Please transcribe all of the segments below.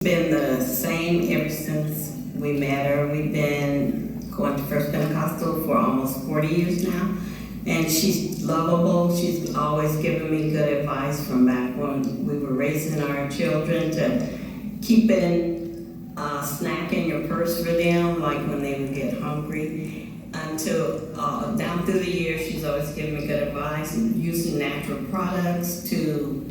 Been the same ever since we met her. We've been going to First Pentecostal for almost 40 years now. And she's lovable. She's always given me good advice from back when we were raising our children to keep a snack in your purse for them, like when they would get hungry. Until down through the years, she's always given me good advice, using natural products to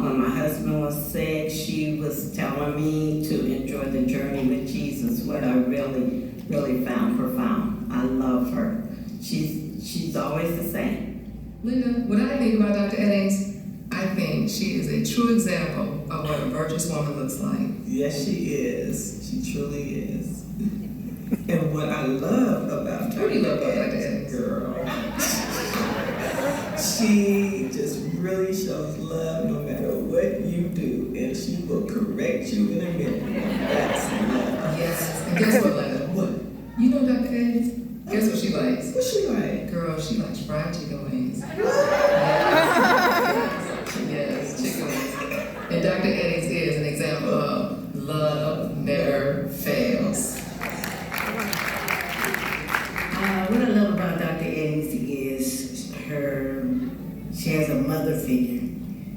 when my husband was sick, she was telling me to enjoy the journey with Jesus, what I really, really found profound. I love her. She's always the same. Linda, what I think about Dr. Eddings, I think she is a true example of what a virtuous woman looks like. Yes, she is. She truly is. And what I love about What do you love about Dr. Eddings? Girl, she just really shows love no matter what you do, and she will correct you in a minute. That's love. Yes, and guess what, Linda? What? You know Dr. Eddings? Guess what she likes? What's she like? Girl, she likes fried chicken wings. Yes, chicken wings. And Dr. Eddings is an example of love never fails. What I love about Dr. Eddings is she has a mother figure.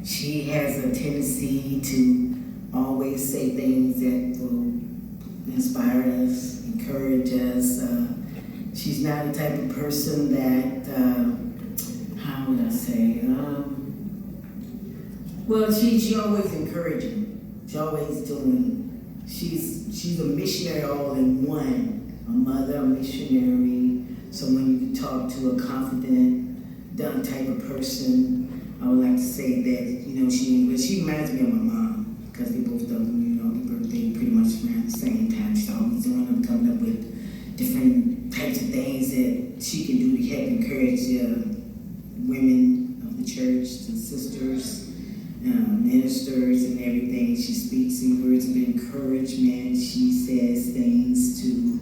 She has a tendency to always say things that will inspire us, encourage us. She's not the type of person that, how would I say, well, she's always encouraging. She's always doing, she's a missionary all in one. A mother, a missionary, someone you can talk to, a confident, done type of person. I would like to say that, she reminds me of my mom, because they both done, the birthday pretty much around the same time. She's always doing them, coming up with different types of things that she can do to help encourage women of the church, the sisters, ministers and everything. She speaks in words of encouragement. She says things to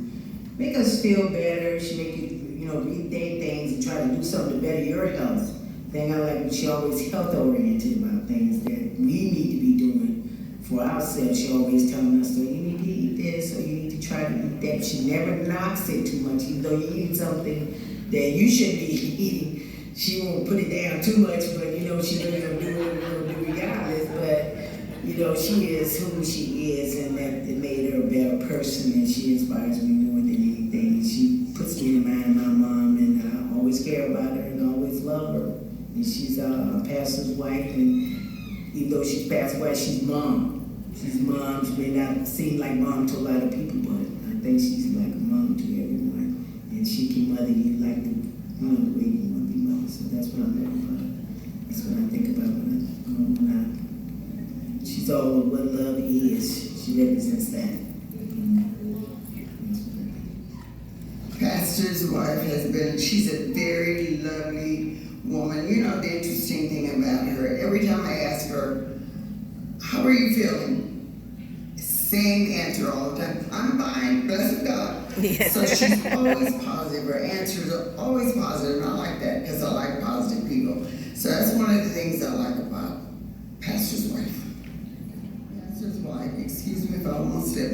make us feel better. She make you, rethink things and try to do something to better your health. Thing I like when she always health oriented about things that we need to be doing for ourselves. She always telling us, so you need to eat this or you need to try to eat that. She never knocks it too much, even though you eat something that you shouldn't be eating. She won't put it down too much, but she really gonna do what we're gonna do regardless. But she is who she is, and that it made her a better person, and she inspires me more than anything. She puts me in mind of my mom, and I always care about her and always love her. And she's a pastor's wife, and even though she's pastor's wife, she's mom. She's mom. She may not seem like mom to a lot of people, but I think she's like a mom to everyone. And she can mother you like the way you want to be mothered. So that's what I love about her. That's what I think about when she's all of what love is. She represents that. Pastor's wife she's a very lovely woman. The interesting thing about her, every time I ask her, how are you feeling? Same answer all the time. I'm fine, bless God. Yeah. So she's always positive. Her answers are always positive, and I like that because I like positive people. So that's one of the things I like about pastor's wife. Pastor's wife, excuse me if I almost said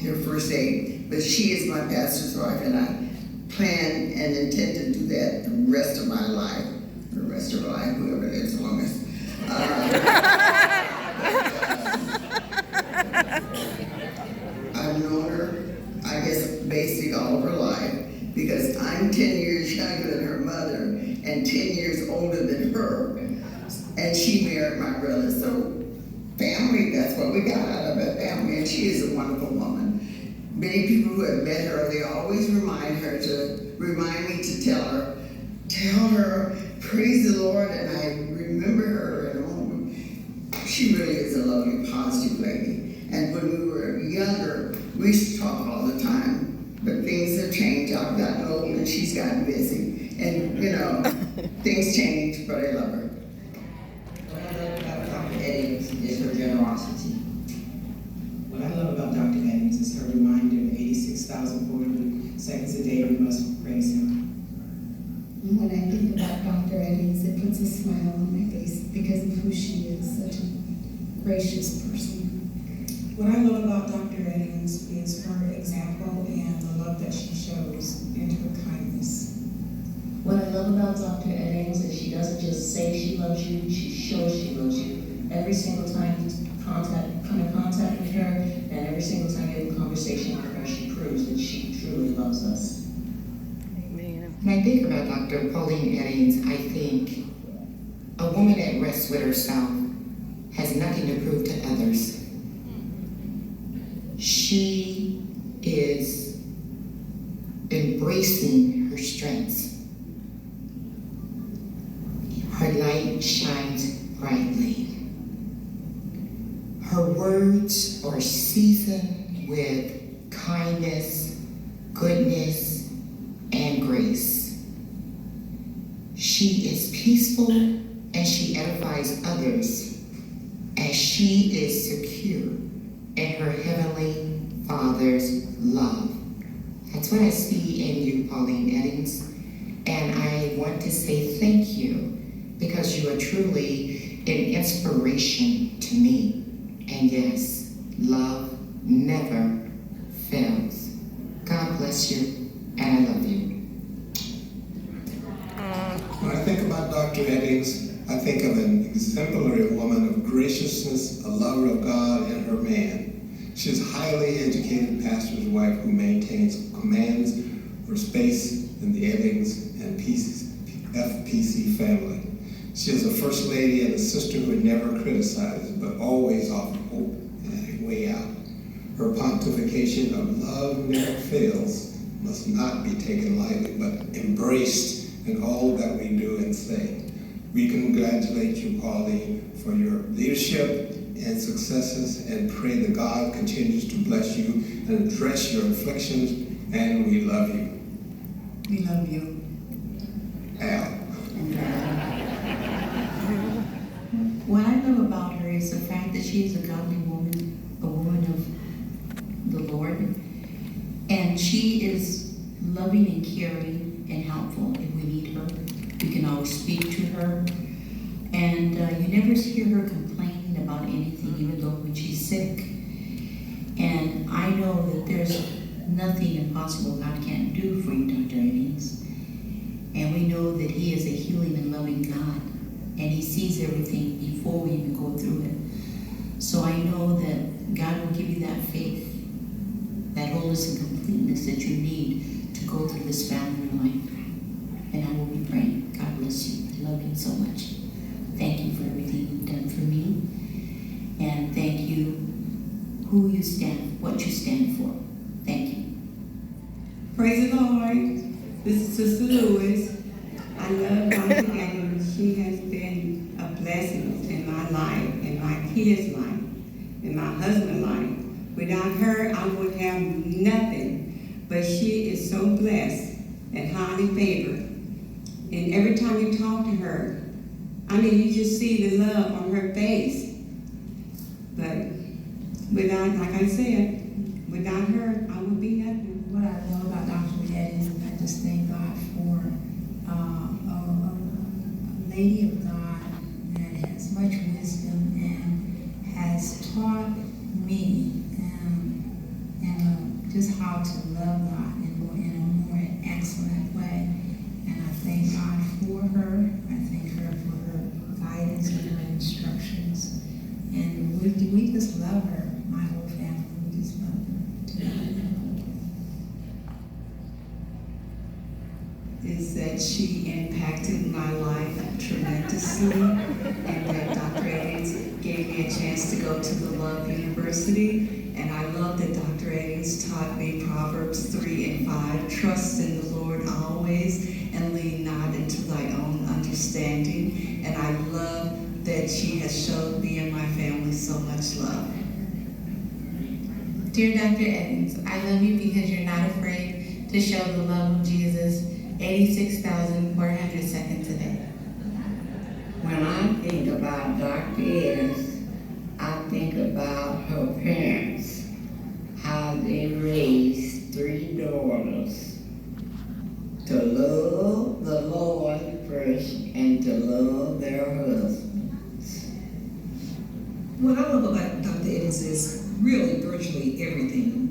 her first aid, but she is my pastor's wife, and I plan and intend to do that the rest of my life, whoever lives the longest. I've known her, I guess, basically all of her life, because I'm 10 years younger than her mother and 10 years older than her, and she married my brother. So family, that's what we got out of it, family, and she is a wonderful woman. Many people who have met her, they always remind me to tell her, praise the Lord, and I remember her, and she really is a lovely, positive lady. And when we were younger, we used to talk all the time, but things have changed. I've gotten old and she's gotten busy, and things change, but I love her. What I love about Dr. Eddings is her generosity. What I love about Dr. Eddings is her reminder that 86,400 seconds a day we must praise him. When I think about Dr. Eddings, it puts a smile on my face because of who she is, such a gracious person. What I love about Dr. Eddings is her example and the love that she shows and her kindness. What I love about Dr. Eddings is she doesn't just say she loves you, she shows she loves you. Every single time you come in contact with her, and every single time you have a conversation with her, she proves that she truly loves us. When I think about Dr. Pauline Eddings, I think a woman at rest with herself has nothing to prove to others. She is embracing her strengths. Her light shines brightly. Her words are seasoned with kindness, goodness, and grace. She is peaceful and she edifies others as she is secure in her Heavenly Father's love. That's what I see in you, Pauline Eddings. And I want to say thank you because you are truly an inspiration to me. And yes, love never fails. God bless you, and I love you. When I think about Dr. Eddings, I think of an exemplary woman of graciousness, a lover of God and her man. She is a highly educated pastor's wife who maintains commands for space in the Eddings and FPC family. She is a first lady and a sister who never criticizes, but always offers hope and a way out. Her pontification of love never fails must not be taken lightly, but embraced in all that we do and say. We congratulate you, Pauline, for your leadership and successes, and pray that God continues to bless you and address your afflictions, and we love you. We love you. Al. What I love about her is the fact that she is a godly woman, a woman of the Lord, and she is loving and caring and helpful if we need her. We can always speak to her, and you never hear her complaining about anything, even though when she's sick. And I know that there's nothing impossible God can't do for you, Dr. Eddings. And we know that He is a healing and loving God, and He sees everything before we even go through it. So I know that God will give you that faith, that wholeness and completeness that you need to go through this family life. And I will be praying. God bless you. I love you so much. Thank you for everything you've done for me. And thank you who you stand, what you stand for. Thank you. Praise the Lord. This is Sister Lewis. I love Dr. Eddings. She has been a blessing in my life, in my kids' life, in my husband's life. Without her, I would have nothing. But she is so blessed and highly favored. And every time you talk to her, I mean, you just see the love on her face. But without, like I said, without her, I would be nothing. What I love about Dr. Eddings, I just thank God for a lady of God that has much wisdom and has taught me just how to love God in a more excellent way. And I thank God for her. I thank her for her guidance and her instructions. And we just love her. My whole family, we just love her. Is that she impacted my life tremendously, and that Dr. Eddings gave me a chance to go to the Love University. And I love that Dr. Eddings taught me Proverbs 3 and 5, trust in the Lord always, and lean not into thy own understanding. And I love that she has shown me and my family so much love. Dear Dr. Eddings, I love you because you're not afraid to show the love of Jesus 86,400 seconds a day. When I think about Dr. Eddings, I think about her parents, how they raised 3 daughters to love the Lord first and to love their husbands. What I love about Dr. Eddings is really virtually everything.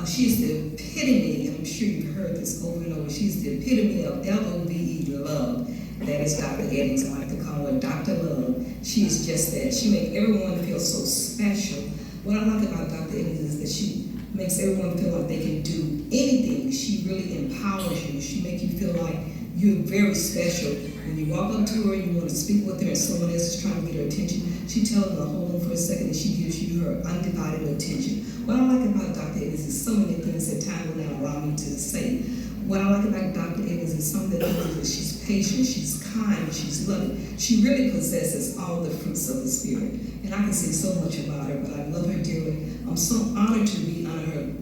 She's the epitome, and I'm sure you've heard this over and over, she's the epitome of L-O-V-E, love. That is Dr. Eddings. I like to call her Dr. Love. She is just that. She makes everyone feel so special. What I like about Dr. Eddings is that she makes everyone feel like they can do anything. She really empowers you. She makes you feel like you're very special. When you walk up to her, you want to speak with her, and someone else is trying to get her attention, she tells them to hold on for a second, and she gives you her undivided attention. What I like about Dr. Eddings is so many things that time will not allow me to say. What I like about Dr. Eddings is some of the things that she's patient, she's kind, she's loving. She really possesses all the fruits of the Spirit. And I can say so much about her, but I love her dearly. I'm so honored to be under her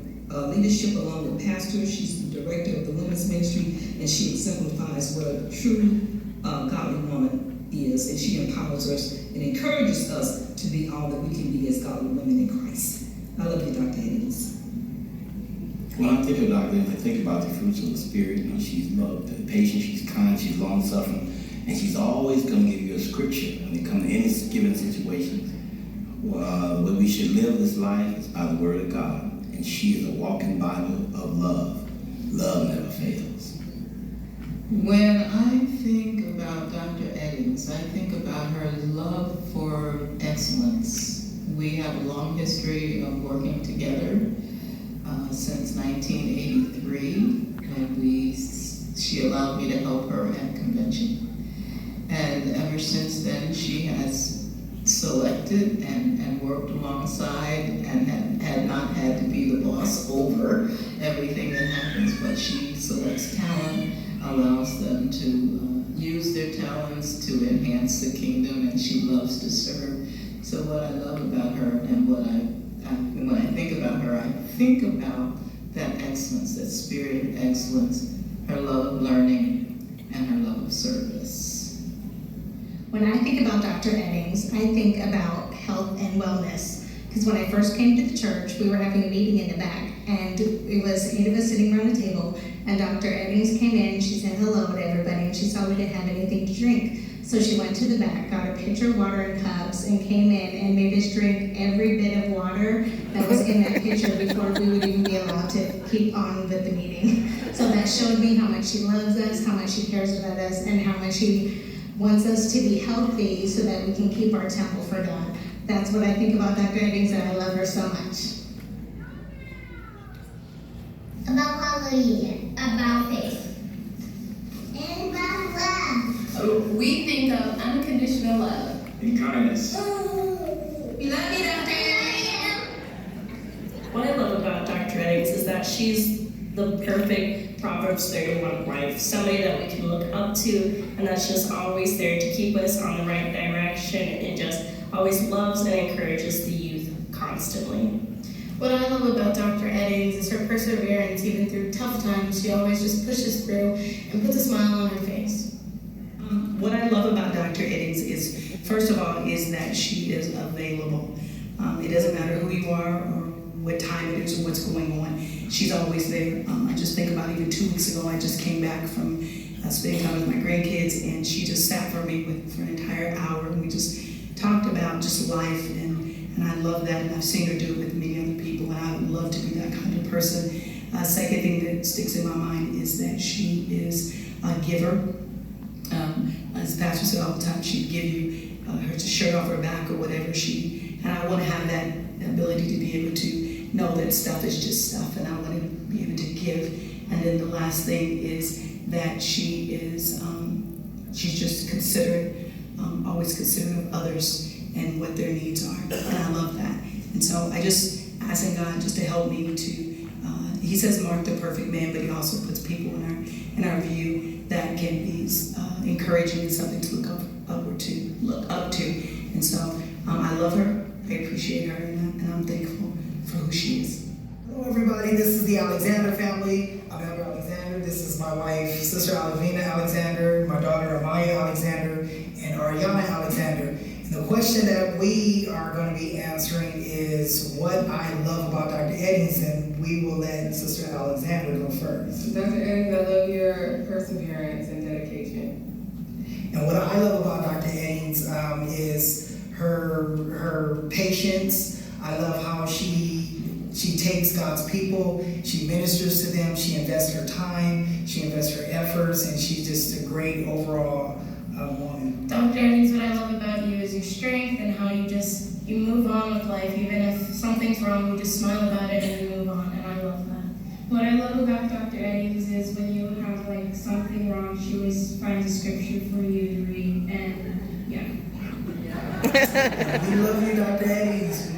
leadership along with Pastor. She's the director of the women's ministry, and she exemplifies what a true godly woman is. And she empowers us and encourages us to be all that we can be as godly women in Christ. I love you, Dr. Eddings. When I think of Dr. Eddings, I think about the fruits of the Spirit. You know, she's loved, patient, she's kind, she's long-suffering, and she's always going to give you a scripture when it comes to any given situation. Where we should live this life is by the Word of God, and she is a walking Bible of love. Love never fails. When I think about Dr. Eddings, I think about her love for excellence. We have a long history of working together. Since 1983, when she allowed me to help her at convention. And ever since then, she has selected and worked alongside and had not had to be the boss over everything that happens, but she selects talent, allows them to use their talents to enhance the kingdom, and she loves to serve. So what I love about her and when I think about her, I think about that excellence, that spirit of excellence, her love of learning, and her love of service. When I think about Dr. Eddings, I think about health and wellness. Because when I first came to the church, we were having a meeting in the back, and it was 8 of us sitting around the table, and Dr. Eddings came in, she said hello to everybody, and she saw we didn't have anything to drink. So she went to the back, got a pitcher of water in cups, and came in and made us drink every bit of water that was in that pitcher before we would even be allowed to keep on with the meeting. So that showed me how much she loves us, how much she cares about us, and how much she wants us to be healthy so that we can keep our temple for God. That's what I think about Dr. Eddings, and I love her so much. About hallelujah, about faith, and about love. We think of unconditional love. And kindness. We love you, Dr. Eddings. What I love about Dr. Eddings is that she's the perfect Proverbs 31 wife, somebody that we can look up to, and that's just always there to keep us on the right direction, and just always loves and encourages the youth constantly. What I love about Dr. Eddings is her perseverance. Even through tough times, she always just pushes through and puts a smile on her face. What I love about Dr. Eddings is, first of all, is that she is available. It doesn't matter who you are or what time it is or what's going on. She's always there. I just think about even 2 weeks ago, I just came back from spending time with my grandkids, and she just sat for me for an entire hour, and we just talked about just life, and I love that, and I've seen her do it with many other people, and I would love to be that kind of person. Second thing that sticks in my mind is that she is a giver. As the pastor said all the time, she'd give you her shirt off her back or whatever. And I want to have that ability to be able to know that stuff is just stuff, and I want to be able to give. And then the last thing is that she is, she's just considerate, always considerate of others and what their needs are, and I love that. And so I just asking God just to help me to, he says mark the perfect man, but he also puts people in our view that can be encouraging and something to look up to. And so I love her, I appreciate her, and I'm thankful for who she is. Hello everybody, this is the Alexander family. I'm Albert Alexander. This is my wife, Sister Alvina Alexander, my daughter Amaya Alexander, and Ariana Alexander. And the question that we are going to be answering is what I love about Dr. Eddings, and we will let Sister Alexander go first. Dr. Eddings, I love your perseverance and dedication. And what I love about Dr. Eddings is her patience. I love how she She takes God's people, she ministers to them, she invests her time, she invests her efforts, and she's just a great overall woman. Dr. Eddings, what I love about you is your strength and how you move on with life. Even if something's wrong, you just smile about it and you move on, and I love that. What I love about Dr. Eddings is when you have like something wrong, she always finds a scripture for you to read, and yeah. We love you, Dr. Eddings.